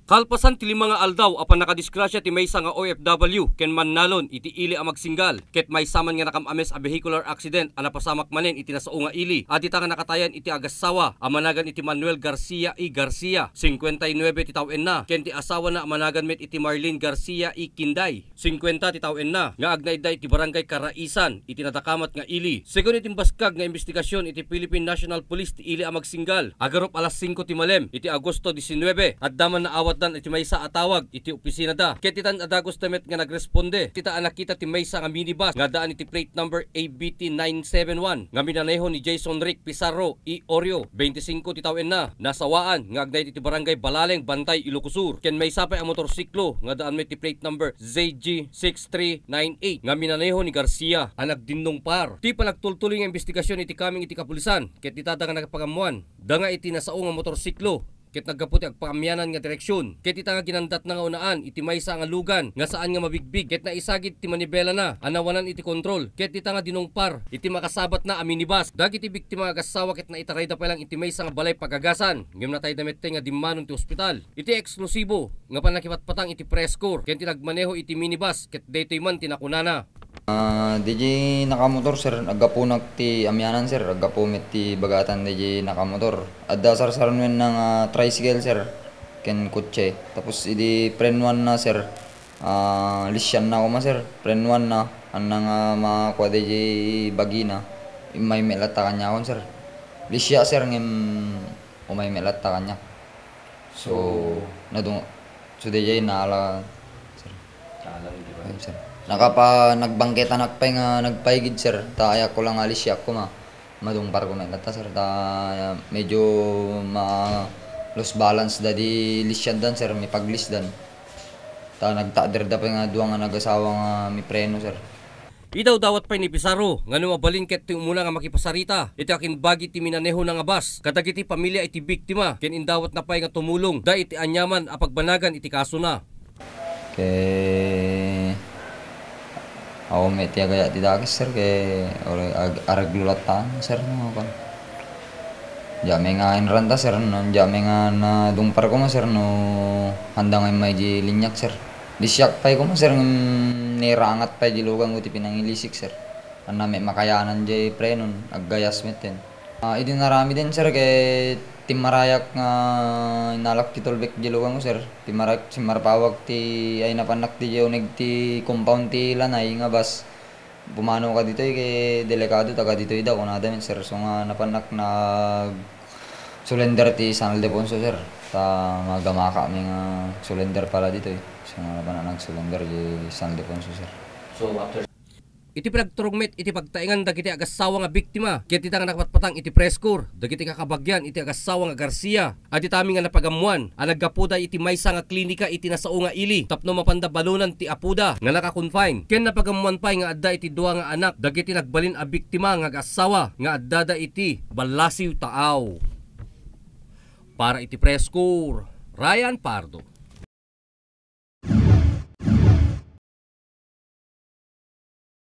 Kalpasan ti mga aldaw apan nakadisgrasya ti maysa nga OFW ken mannalon iti ili a magsinggal ket may saman nga nakamames a vehicular accident a napasamak manen iti nasao nga ili adita nga nakatayan iti agasawa a managan iti Manuel Garcia I. Garcia 59 ti tawen na ken ti asawa na managan met iti Marlene Garcia I. Kinday 50 ti tawen na nga agnayday iti barangay Karaisan iti natakamat nga ili. Segun iti baskag nga investigasyon iti Philippine National Police ti ili a magsinggal agarop alas 5 ti malem iti Agosto 19 at daman na awat dan iti maysa atawag iti opisina da ket titan adagos temet nga nagresponde tita nakita ti maysa nga minibus nga daan iti plate number ABT 971 nga minaneho ni Jason Rick Pizarro I. Oreo 25 ti tawen na nasawaan nga agnay iti barangay Balaleng Bantay Ilocos Sur ken maysa pa ang motorsiklo nga daan met ti plate number ZG6398 nga minaneho ni Garcia anak dinnong par ti panagtultuloy nga investigasyon iti kaming iti kapulisan ket titada nga nagpagamuan danga iti nasao nga motorsiklo ket nagkaputi agpaamyanan nga direksyon ket ita nga ginandat na nga unaan iti maysa nga lugan nga saan nga mabigbig ket naisagit ti manibela na anawanan iti kontrol ket ita nga dinungpar iti makasabat na a minibus dagiti biktima nga agasawa ket naitaray da pa lang iti maysa nga balay pagagasan ngem natay damette nga dimmanon ti ospital iti eksklusibo nga panakipatpatang iti press corps ket tinagmaneho iti minibus ket daytoy man tinakunana. DJ nakamotor sir, agapunak ti amyanan sir, agapumit ti bagatan DJ nakamotor. Adda sar men ng tricycle sir, ken kutse. Tapos idi friend one na sir, lisyan na ako sir, friend one na, anang makakuha DJ bagina, may melata kanya ako sir. Lisya sir, ngem umay melata kanya. So, so DJ naala sir. Sir. Nagbangketa nakpay nga nagpaigid sir, ta ko lang alis siya ko madungpar ko na ta sir, ta medyo lost balance da di lisyan dan sir, may paglis dan ta nagtader da pa nga duwa nga nagasawa nga may preno sir. Idaw dawat pa ni Pizarro nga mabalin ket ti umuna nga makipasarita iti akin bagi ti minaneho nga bus kadagiti pamilya iti biktima ken indawat na pay nga tumulong da iti anyaman a pagbanagan iti kaso na. Ako may tiyagaya ti dagis sir kay araglulatan sir no kan. Jame nga inranda sir no, jame nga na dungpar ko sir no handa nga may di linyak sir. Disyak pay ko sir nirangat pay di lugang ko ti pinangilisik sir. Anna may makayanan di prenon aggayas meten. Idi narami din sir kay timarayak nga inalak ti tolbek di lugang ko sir. Timarayak si marpawag ti ay napanak ti jeunig ti compound ti lanay nga bas. Pumano ka dito kay delikado taga dito daw kunada men sir. So nga napanak na surrender ti San Ildefonso sir. Ta magamaka mi nga surrender pala dito So nga napanak nag-surrender di San Ildefonso sir. So after iti pinagturugmet iti pagtaingan dagiti agasawa nga biktima ket ita nga nakapatpatang iti press corps dagiti kakabagyan iti agasawa nga Garcia at itami nga napagamuan a naggapuda iti maysa nga klinika iti nasao nga ili tapno mapanda balunan ti apuda nga naka-confine ken napagamuan pay nga adda iti duwa nga anak dagiti nagbalin a biktima nga agasawa nga addada iti Balasiw Taaw. Para iti press corps, Ryan Pardo.